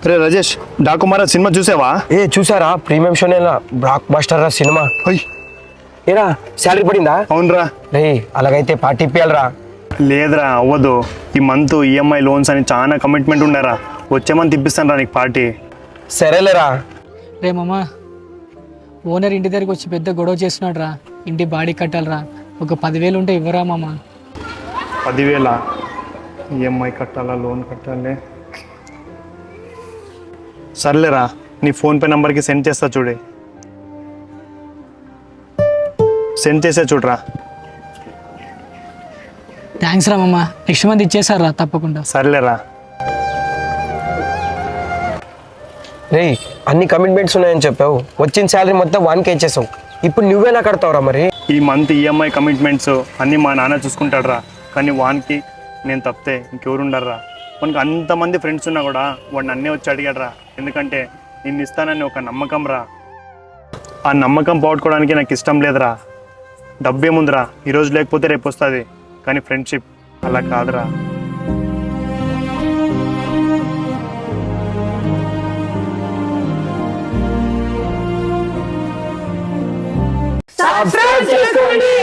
రే Rajesh, డాకుమారా cinema చూసావా? చూసారా? Premium షోనేలా block buster రా సినిమా. అయ్ ఏరా శాలరీ పడిందా? అవునరా. రే అలాగైతే పార్టీ ఇప్పియాలరా. లేదురా, అవ్వదు. ఈ మంత్ ఈఎంఐ లోన్స్ అని చాలా కమిట్మెంట్ ఉండరా. వచ్చే మంత్ ఇప్పిస్తాను రా నీకు పార్టీ. సరేలేరా. రే మామ, ఓనర్ ఇంటి దగ్గరికి వచ్చి పెద్ద గొడవ చేస్తున్నాడు రా. ఇంటి బాడీ కట్టాలరా, ఒక 10,000 ఉంటే ఇవ్వరా మామ. 10,000 ఈఎంఐ కట్టాలా, లోన్ కట్టాలి? సర్లేరా, నీ ఫోన్పే నెంబర్కి సెండ్ చేస్తా చూడే. సెండ్ చేసే చూడరా. థ్యాంక్స్ రా మామ, నెక్స్ట్ మంత్ ఇచ్చేసారా తప్పకుండా. సర్లేరా. రే అన్ని కమిట్మెంట్స్ ఉన్నాయని చెప్పావు, వచ్చిన శాలరీ మొత్తం 1K ఇచ్చేసావు. ఇప్పుడు నువ్వేలా కడతావురా మరి? ఈ మంత్ ఈఎంఐ కమిట్మెంట్స్ అన్నీ మా నాన్న చూసుకుంటాడు రా. కానీ వానికి నేను తప్పితే ఇంకెవరు ఉండర్రా. మనకు అంతమంది ఫ్రెండ్స్ ఉన్నా కూడా వాడిని అన్నీ వచ్చి అడిగాడు రా. ఎందుకంటే నిన్ను ఇస్తానని ఒక నమ్మకం రా. ఆ నమ్మకం పోగొట్టుకోవడానికి నాకు ఇష్టం లేదురా. డబ్బేముందిరా, ఈరోజు లేకపోతే రేపు వస్తుంది. కానీ ఫ్రెండ్షిప్ అలా కాదురా. సబ్స్క్రైబ్ చేసుకోండి.